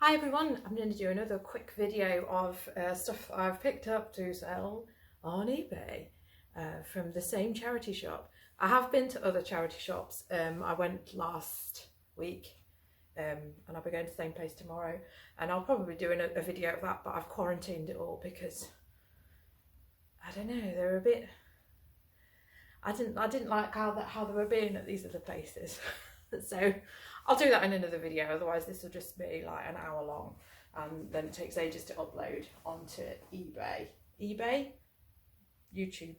Hi everyone, I'm going to do another quick video of stuff I've picked up to sell on eBay from the same charity shop. I have been to other charity shops. I went last week and I'll be going to the same place tomorrow, and I'll probably do a video of that, but I've quarantined it all because I don't know, they're a bit, I didn't like how they were being at these other places. So I'll do that in another video, otherwise this will just be like an hour long and then it takes ages to upload onto eBay, YouTube.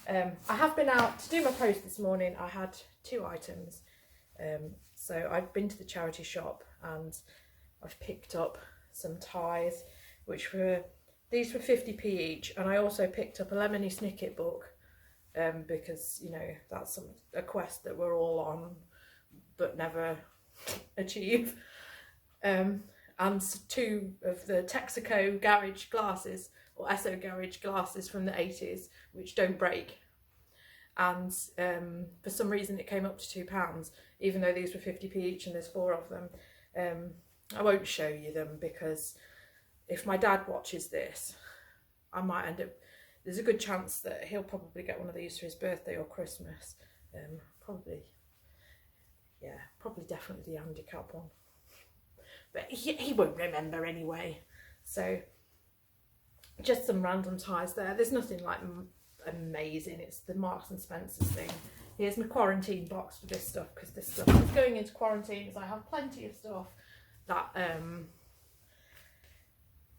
I have been out to do my post this morning. I had 2 items. So I've been to the charity shop and I've picked up some ties, these were 50p each, and I also picked up a Lemony Snicket book because, you know, that's a quest that we're all on but never achieve. And 2 of the Texaco garage glasses, or Esso garage glasses from the 80s, which don't break. And for some reason it came up to £2, even though these were 50p each and there's 4 of them. I won't show you them because if my dad watches this, I might end up, there's a good chance that he'll probably get one of these for his birthday or Christmas. Probably definitely the handicap one, but he won't remember anyway. So just some random ties there. There's nothing like amazing. It's the Marks and Spencer's thing. Here's my quarantine box for this stuff, because this stuff is going into quarantine, so I have plenty of stuff that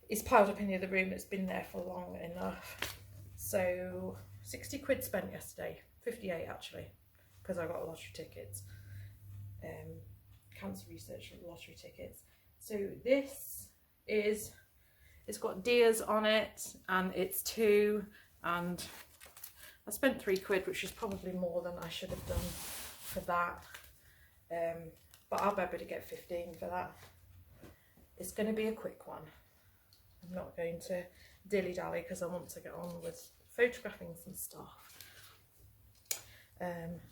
is piled up in the other room that's been there for long enough. So 60 quid spent yesterday, 58 actually, because I got lottery tickets. Cancer research lottery tickets. So this is, it's got deers on it and it's 2, and I spent 3 quid, which is probably more than I should have done for that, but I'll be able to get 15 for that. It's going to be a quick one. I'm not going to dilly-dally because I want to get on with photographing some stuff.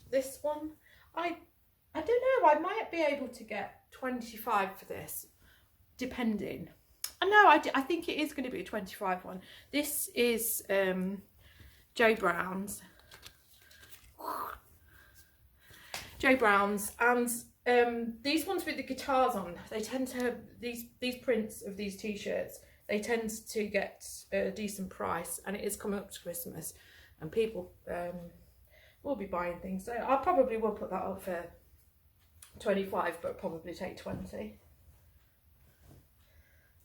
This one, I don't know, I might be able to get 25 for this, depending. No, I think it is going to be a 25 one. This is Joe Brown's, and these ones with the guitars on, they tend to have these prints of these t-shirts, they tend to get a decent price, and it is coming up to Christmas and people will be buying things, so I probably will put that up for 25, but probably take 20.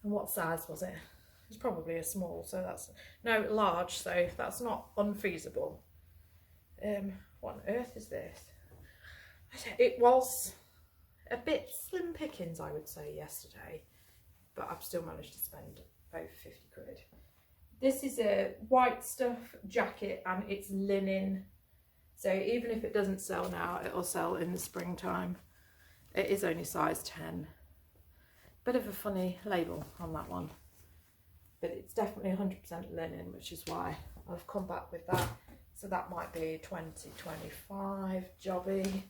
And what size was it? It's probably a small, so that's, no, large, so that's not unfeasible. What on earth is this? It was a bit slim pickings, I would say, yesterday, but I've still managed to spend over 50 quid. This is a white stuff jacket and it's linen, so even if it doesn't sell now, it'll sell in the springtime. It is only size 10. Bit of a funny label on that one, but it's definitely 100% linen, which is why I've come back with that. So that might be 20, 25, jobby.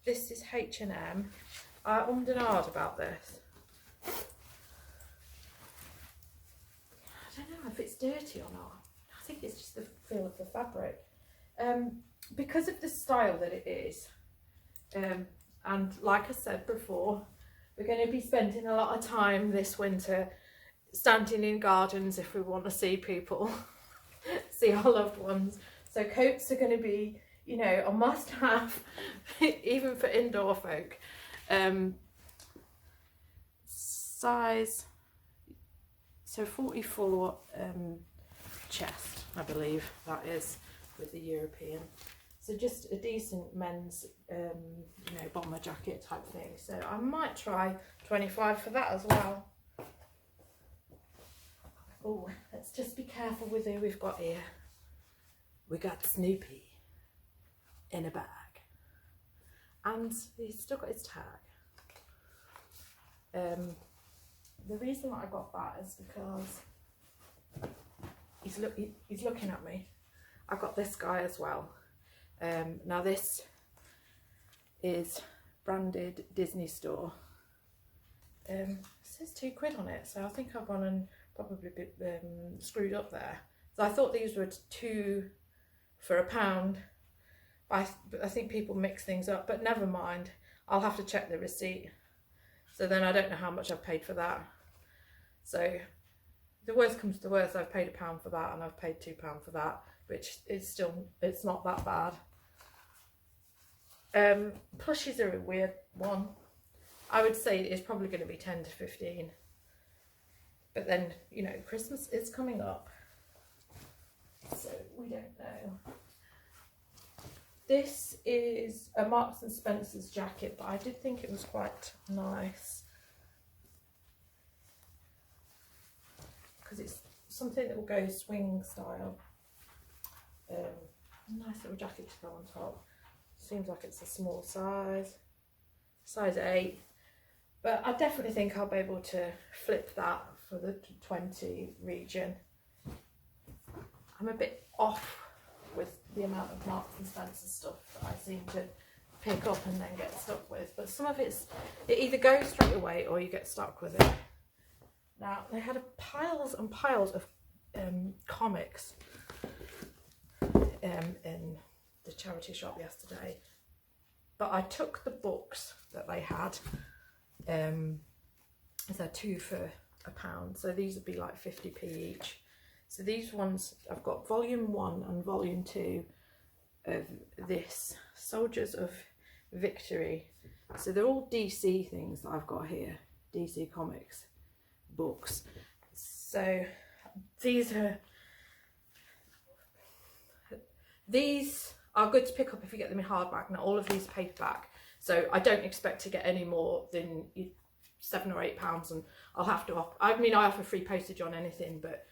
This is H&M. I ummed and ahed about this. I don't know if it's dirty or not. I think it's just the feel of the fabric. Because of the style that it is, and like I said before, we're going to be spending a lot of time this winter standing in gardens if we want to see people, see our loved ones. So coats are going to be, you know, a must-have, even for indoor folk. Size, so 44 chest, I believe that is, with the European. So just a decent men's, you know, bomber jacket type thing. So I might try 25 for that as well. Oh, let's just be careful with who we've got here. We got Snoopy in a bag, and he's still got his tag. The reason that I got that is because he's looking at me. I've got this guy as well. Now this is branded Disney store, it says £2 on it, so I think I've gone and probably screwed up there. So I thought these were 2 for £1. I think people mix things up, but never mind. I'll have to check the receipt. So then I don't know how much I've paid for that. So the worst comes to the worst, I've paid £1 for that and I've paid £2 for that, which is still, it's not that bad. Plushies are a weird one. I would say it's probably going to be 10 to 15. But then, you know, Christmas is coming up. So we don't know. This is a Marks and Spencer's jacket, but I did think it was quite nice. Because it's something that will go swing style. Nice little jacket to go on top. Seems like it's a small size. Size 8. But I definitely think I'll be able to flip that for the 20 region. I'm a bit off with the amount of Marks and Spencer stuff that I seem to pick up and then get stuck with. But some of it either goes straight away or you get stuck with it. Now, they had piles and piles of comics in the charity shop yesterday. But I took the books that they had. They're 2 for £1, so these would be like 50p each. So these ones, I've got volume 1 and volume 2 of this Soldiers of Victory. So they're all DC things that I've got here, DC Comics books. So these are good to pick up if you get them in hardback. Now all of these are paperback, so I don't expect to get any more than £7 or £8, and I'll have to I mean, I offer free postage on anything, but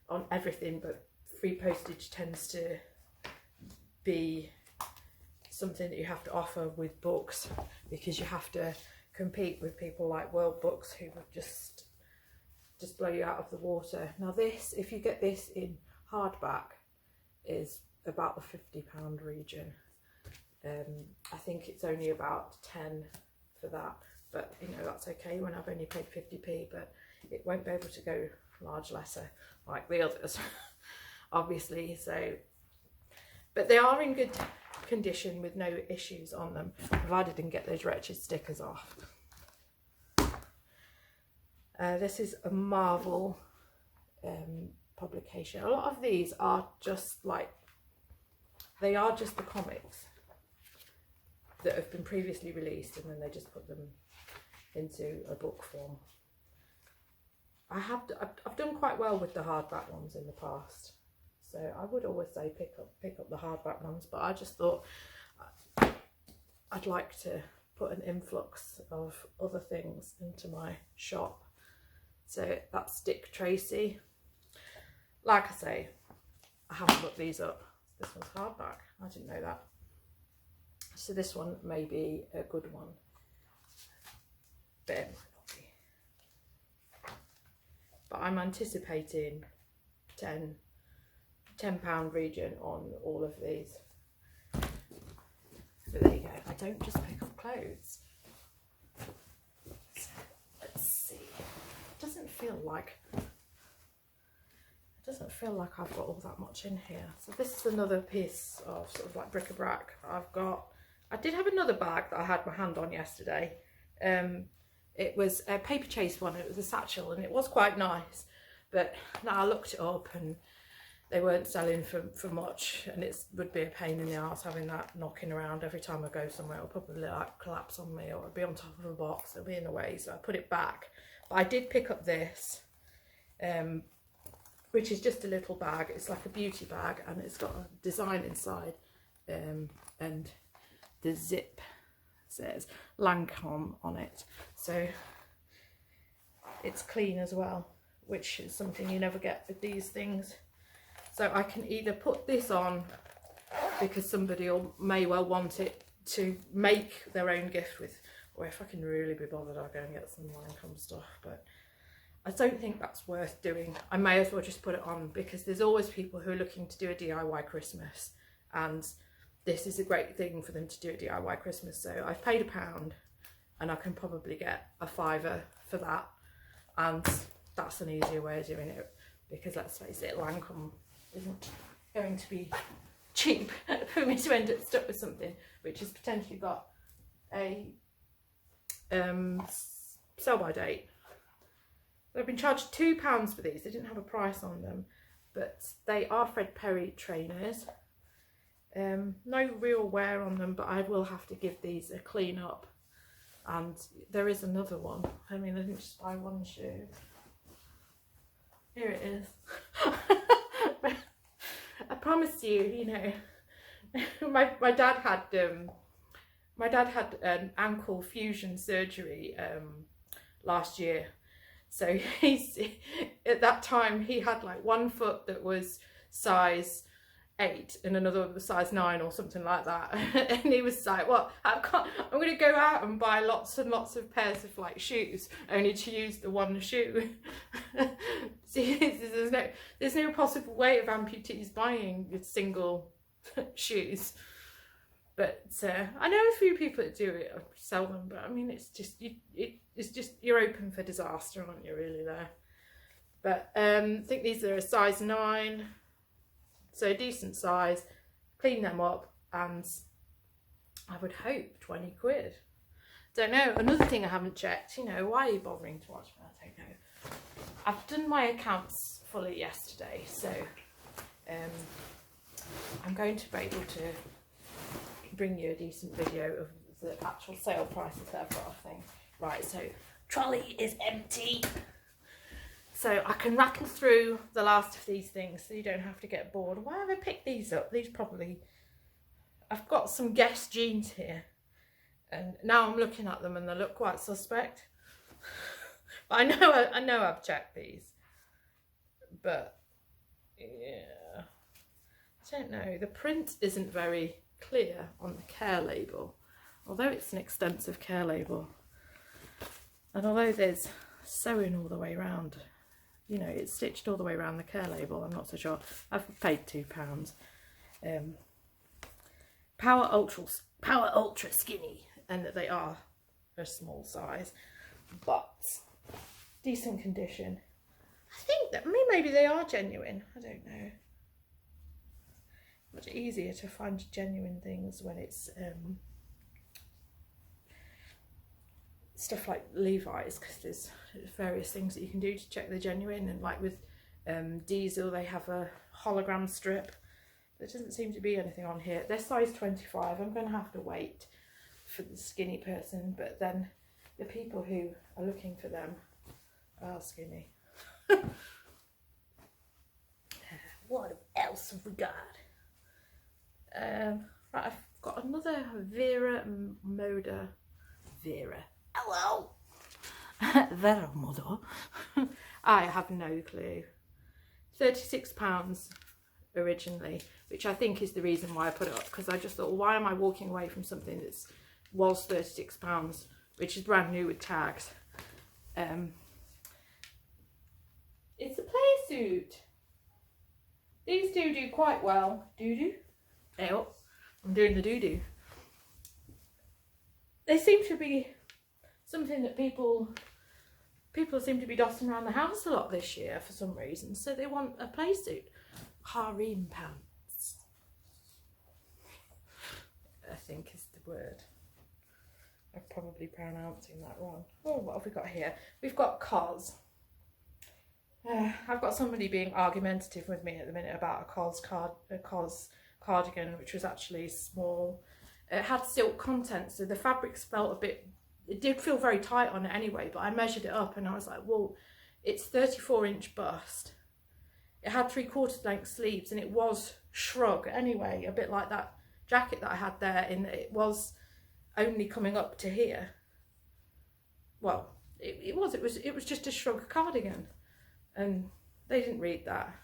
on everything, but free postage tends to be something that you have to offer with books, because you have to compete with people like World Books who would just blow you out of the water. Now this, if you get this in hardback, is about the £50 region. I think it's only about 10 for that, but you know, that's okay when I've only paid 50p, but it won't be able to go large letter like the others obviously. So, but they are in good condition with no issues on them, provided I didn't get those wretched stickers off. This is a Marvel publication. A lot of these are just like, they are just the comics that have been previously released, and then they just put them into a book form. I've done quite well with the hardback ones in the past, so I would always say pick up the hardback ones, but I just thought I'd like to put an influx of other things into my shop. So that's Dick Tracy. Like I say, I haven't looked these up. This one's hardback. I didn't know that. So this one may be a good one, but it might not be. But I'm anticipating £10 region on all of these. But there you go. I don't just pick up clothes. So let's see. It doesn't feel like I've got all that much in here. So this is another piece of sort of like bric-a-brac I did have another bag that I had my hand on yesterday. It was a paper chase one. It was a satchel, and it was quite nice, but now I looked it up and they weren't selling for much, and it would be a pain in the arse having that knocking around every time I go somewhere. It'll probably like collapse on me, or it'll be on top of a box. It'll be in the way, so I put it back. But I did pick up this, which is just a little bag. It's like a beauty bag, and it's got a design inside, and the zip says Lancome on it, so it's clean as well, which is something you never get with these things. So I can either put this on because somebody may well want it to make their own gift with, or if I can really be bothered, I'll go and get some Lancome stuff, but I don't think that's worth doing. I may as well just put it on, because there's always people who are looking to do a DIY Christmas, and this is a great thing for them to do a DIY Christmas. So I've paid £1, and I can probably get a £5 for that, and that's an easier way of doing it, because let's face it, Lancome isn't going to be cheap for me to end up stuck with something which has potentially got a sell by date. I've been charged £2 for these. They didn't have a price on them, but they are Fred Perry trainers. No real wear on them, but I will have to give these a clean up. And there is another one. I mean, I didn't just buy one shoe. Here it is. I promise you, you know, my dad had an ankle fusion surgery last year. So he's, at that time he had like one foot that was size 8 and another was size 9 or something like that. And he was like, well, I'm going to go out and buy lots and lots of pairs of like shoes only to use the one shoe. See, there's no possible way of amputees buying single shoes. But I know a few people that do it, sell them, but I mean, it's just you're open for disaster, aren't you, really, there? But I think these are a size 9, so a decent size. Clean them up, and I would hope 20 quid. Don't know. Another thing I haven't checked, you know, why are you bothering to watch me? I don't know. I've done my accounts fully yesterday, so I'm going to be able to bring you a decent video of the actual sale prices that I've got off things. Right, so trolley is empty. So I can rattle through the last of these things so you don't have to get bored. Why have I picked these up? These probably... I've got some Guess jeans here. And now I'm looking at them and they look quite suspect. But I know I've checked these. But, yeah. I don't know. The print isn't very clear on the care label, although it's an extensive care label, and although there's sewing all the way around, you know, it's stitched all the way around the care label. I'm not so sure. I've paid £2. Power Ultra Skinny, and they are a small size, but decent condition. I think that maybe they are genuine. I don't know. Much easier to find genuine things when it's stuff like Levi's, because there's various things that you can do to check they're genuine. And like with Diesel, they have a hologram strip. There doesn't seem to be anything on here. They're size 25. I'm going to have to wait for the skinny person, but then the people who are looking for them are skinny. What else have we got? Right, I've got another Vera Moda. Vera. Hello. Vera Moda. I have no clue. £36 originally, which I think is the reason why I put it up, because I just thought, well, why am I walking away from something that was £36, which is brand new with tags? It's a play suit. These do quite well. Do. Oh, I'm doing the do. They seem to be something that people seem to be dotting around the house a lot this year for some reason. So they want a play suit. Harem pants, I think is the word. I'm probably pronouncing that wrong. Oh, what have we got here? We've got COS. I've got somebody being argumentative with me at the minute about a COS cardigan, which was actually small. It had silk content, so the fabrics felt a bit, it did feel very tight on it anyway, but I measured it up and I was like, well, it's 34-inch bust. It had 3/4 length sleeves and it was shrug anyway, a bit like that jacket that I had there, in that it was only coming up to here. Well, it was just a shrug cardigan, and they didn't read that.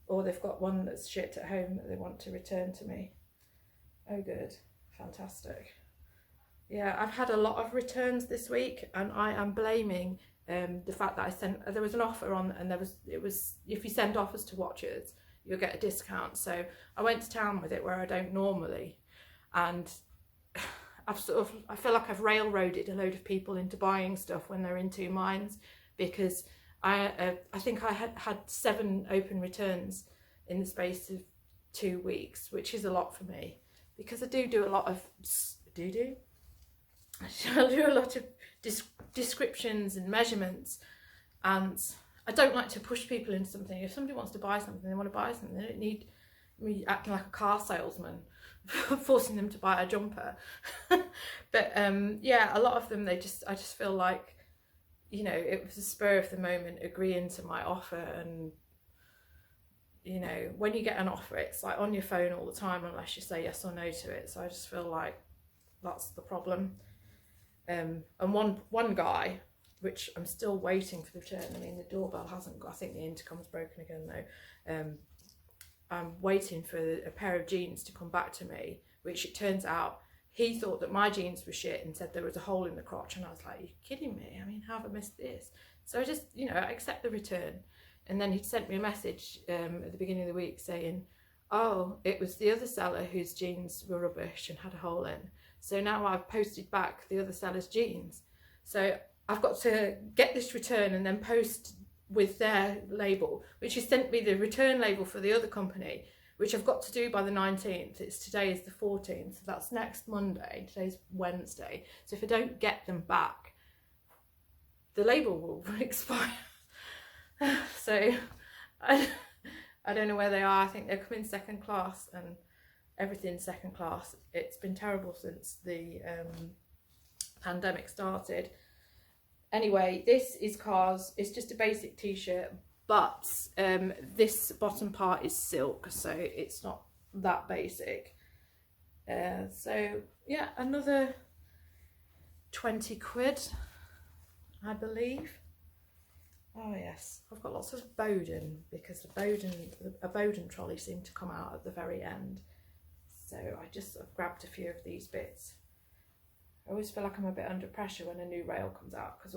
Or they've got one that's shit at home that they want to return to me. Oh good, fantastic. Yeah, I've had a lot of returns this week, and I am blaming the fact that there was an offer on, and it was if you send offers to watchers, you'll get a discount. So I went to town with it where I don't normally, and I feel like I've railroaded a load of people into buying stuff when they're in two minds, because I think I had 7 open returns in the space of 2 weeks, which is a lot for me, because I do a lot of I do a lot of descriptions and measurements, and I don't like to push people into something. If somebody wants to buy something, they want to buy something. They don't need me acting like a car salesman, forcing them to buy a jumper. But yeah, a lot of them, I just feel like, you know, it was a spur of the moment agreeing to my offer. And you know, when you get an offer, it's like on your phone all the time unless you say yes or no to it. So I just feel like that's the problem. And one guy, which I'm still waiting for the return. I mean, the doorbell hasn't got, I think the intercom's broken again though. I'm waiting for a pair of jeans to come back to me, which it turns out he thought that my jeans were shit and said there was a hole in the crotch. And I was like, are you kidding me? I mean, how have I missed this? So I just, you know, I accept the return. And then he'd sent me a message at the beginning of the week saying, oh, it was the other seller whose jeans were rubbish and had a hole in. So now I've posted back the other seller's jeans. So I've got to get this return and then post with their label, which has sent me the return label for the other company, which I've got to do by the 19th. Today is the 14th, so that's next Monday. Today's Wednesday. So if I don't get them back, the label will expire. So I don't know where they are. I think they're coming second class, and everything's second class. It's been terrible since the pandemic started. Anyway, this is Cars. It's just a basic t-shirt, but this bottom part is silk, so it's not that basic. So yeah, another 20 quid, I believe. Oh yes, I've got lots of Bowden, because a Bowden trolley seemed to come out at the very end. So I just sort of grabbed a few of these bits. I always feel like I'm a bit under pressure when a new rail comes out, because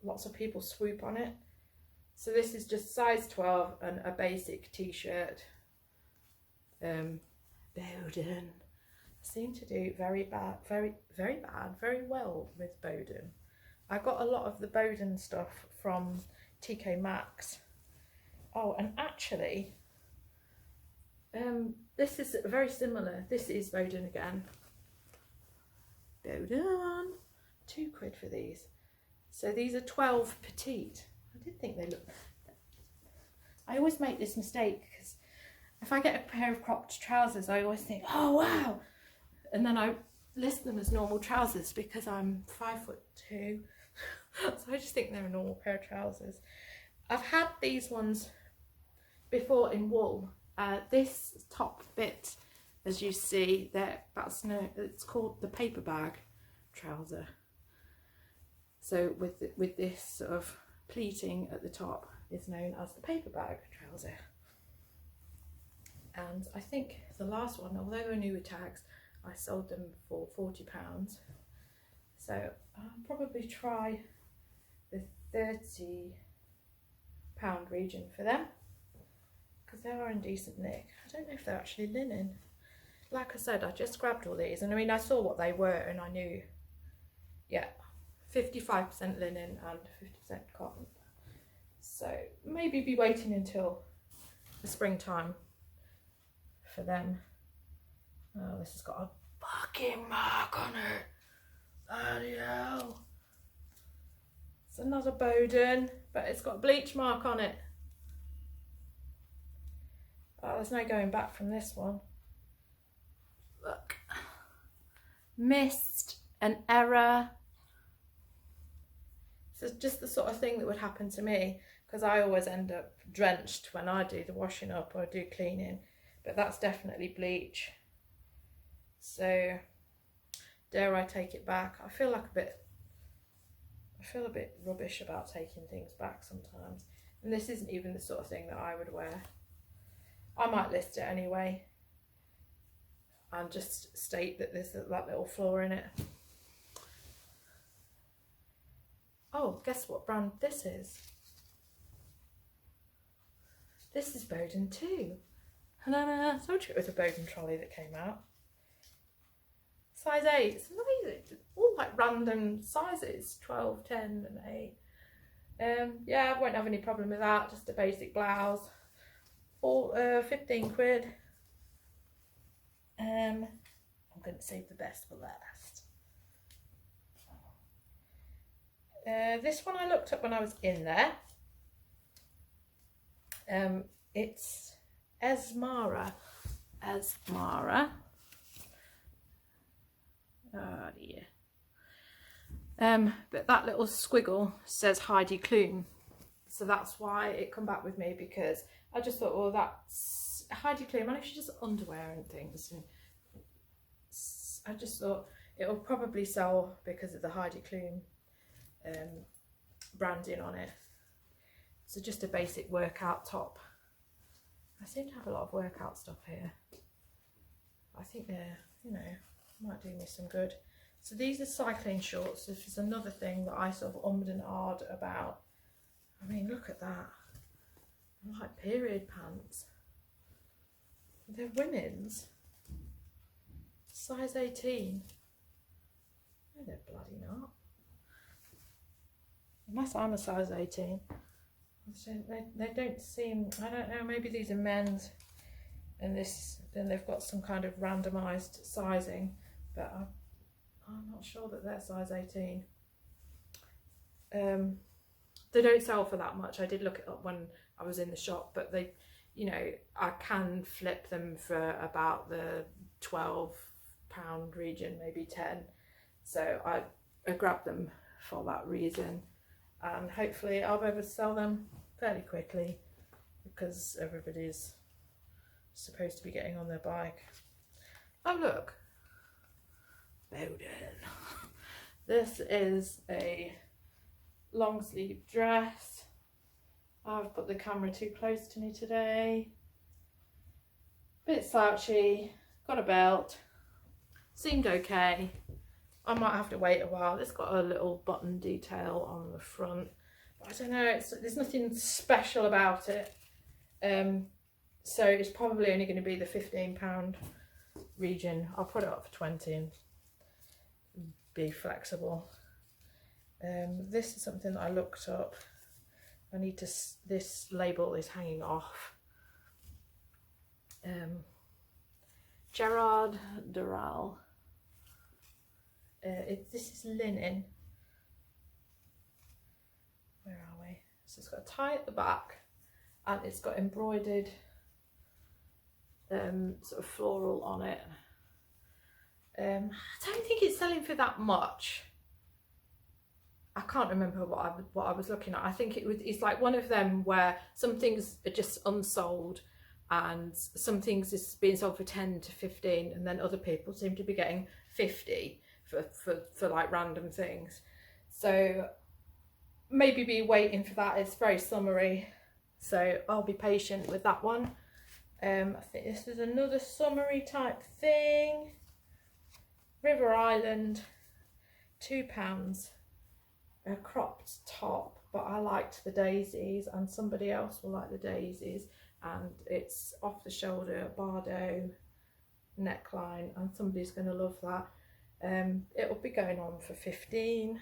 lots of people swoop on it. So this is just size 12 and a basic t-shirt. Bowden. I seem to do very well with Bowden. I got a lot of the Bowden stuff from TK Maxx. Oh, and actually, this is very similar. This is Bowden again. Bowden, 2 quid for these. So these are 12 petite. I did think they looked. I always make this mistake, because if I get a pair of cropped trousers, I always think, oh wow, and then I list them as normal trousers because I'm 5'2". So I just think they're a normal pair of trousers. I've had these ones before in wool. This top bit, as you see, it's called the paper bag trouser. So with this sort of pleating at the top is known as the paper bag trouser. And I think the last one, although they were new with tags, I sold them for £40. So I'll probably try the £30 region for them, because they are in decent nick. I don't know if they're actually linen. Like I said, I just grabbed all these, and I mean, I saw what they were and I knew, yeah, 55% linen and 50% cotton. So maybe be waiting until the springtime for them. Oh, this has got a fucking mark on it. Bloody hell. It's another Bowden, but it's got a bleach mark on it. Oh, there's no going back from this one. Look. Missed an error. This is just the sort of thing that would happen to me, because I always end up drenched when I do the washing up or do cleaning. But that's definitely bleach. So dare I take it back? I feel a bit rubbish about taking things back sometimes. And this isn't even the sort of thing that I would wear. I might list it anyway and just state that there's that little flaw in it. Oh, guess what brand this is? This is Bowden too. And I told you it was a Bowden trolley that came out. size 8. It's amazing. All like random sizes, 12, 10 and 8. Yeah, I won't have any problem with that. Just a basic blouse. 15 quid. I'm going to save the best for last. This one I looked up when I was in there. It's Esmara. Oh dear. But that little squiggle says Heidi Klum, so that's why it come back with me, because I just thought, well, that's Heidi Klum. I know she does underwear and things, and I just thought it'll probably sell because of the Heidi Klum branding on it. So just a basic workout top. I seem to have a lot of workout stuff here. I think they're, you know, might do me some good. So these are cycling shorts. This is another thing that I sort of ummed and ahed about. I mean, look at that. They're like period pants. They're women's. Size 18. No, they're bloody not. Unless I'm a size 18. They don't seem, I don't know, maybe these are men's and this, then they've got some kind of randomised sizing, but I'm not sure that they're size 18. They don't sell for that much. I did look it up when I was in the shop, but they, you know, I can flip them for about the £12 region, maybe 10. So I grabbed them for that reason, and hopefully I'll be able to sell them fairly quickly because everybody's supposed to be getting on their bike. Oh look, Bowden. This is a long sleeve dress. I've put the camera too close to me today. Bit slouchy, got a belt, seemed okay. I might have to wait a while. It's got a little button detail on the front. But I don't know, there's nothing special about it. So it's probably only going to be the £15 region. I'll put it up for 20 and be flexible. This is something that I looked up. I need to, this label is hanging off. Gerard Doral. This is linen. Where are we? So it's got a tie at the back and it's got embroidered sort of floral on it. I don't think it's selling for that much. I can't remember what I was looking at. I think it's like one of them where some things are just unsold and some things is being sold for 10 to 15 and then other people seem to be getting 50 for like random things. So maybe be waiting for that. It's very summery, so I'll be patient with that one. I think this is another summery type thing. River Island, £2. A cropped top, but I liked the daisies and somebody else will like the daisies, and it's off the shoulder Bardo neckline and somebody's going to love that. It will be going on for 15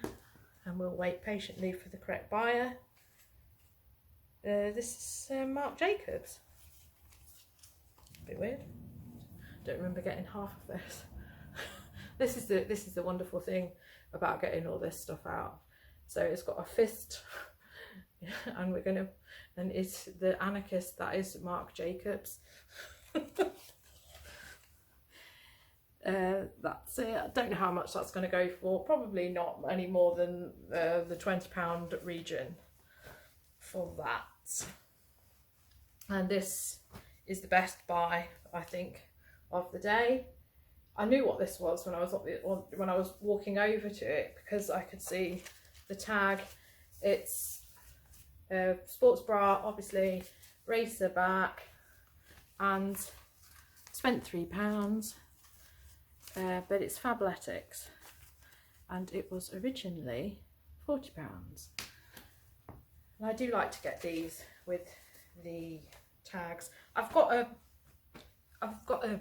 and we'll wait patiently for the correct buyer. This is Marc Jacobs. A bit weird. Don't remember getting half of this. This is the wonderful thing about getting all this stuff out. So it's got a fist, and and it's the anarchist that is Marc Jacobs. That's it. I don't know how much that's going to go for. Probably not any more than the £20 region for that. And this is the best buy, I think, of the day. I knew what this was when I was walking over to it because I could see the tag. It's a sports bra, obviously, racer back, and spent £3. But it's Fabletics, and it was originally £40. And I do like to get these with the tags. I've got a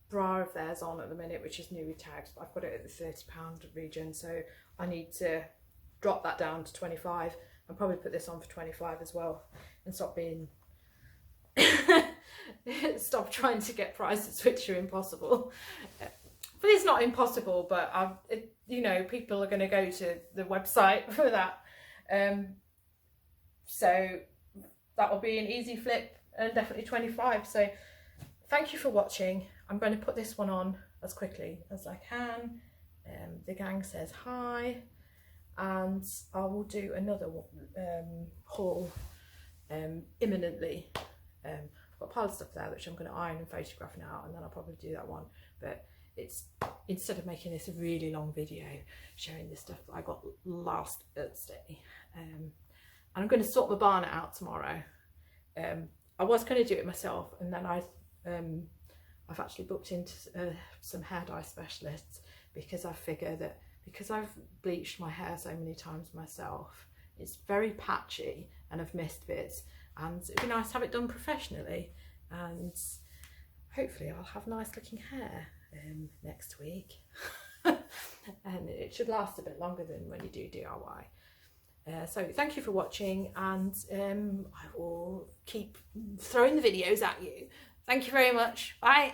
bra of theirs on at the minute, which is newly tagged. I've got it at the £30 region, so I need to drop that down to 25 and probably put this on for 25 as well, and stop being stop trying to get prices which are impossible. But it's not impossible, but you know, people are going to go to the website for that, so that will be an easy flip, and definitely 25. So thank you for watching. I'm going to put this one on as quickly as I can. The gang says hi, and I will do another haul imminently. I've got a pile of stuff there which I'm going to iron and photograph now, and then I'll probably do that one. But it's, instead of making this a really long video showing the stuff that I got last Thursday, and I'm going to sort my barnet out tomorrow. I was going to do it myself, and then I've actually booked into some hair dye specialists, because I figure that because I've bleached my hair so many times myself, it's very patchy and I've missed bits, and it'd be nice to have it done professionally, and hopefully I'll have nice looking hair next week. And it should last a bit longer than when you do DIY. So thank you for watching, and I will keep throwing the videos at you. Thank you very much. Bye.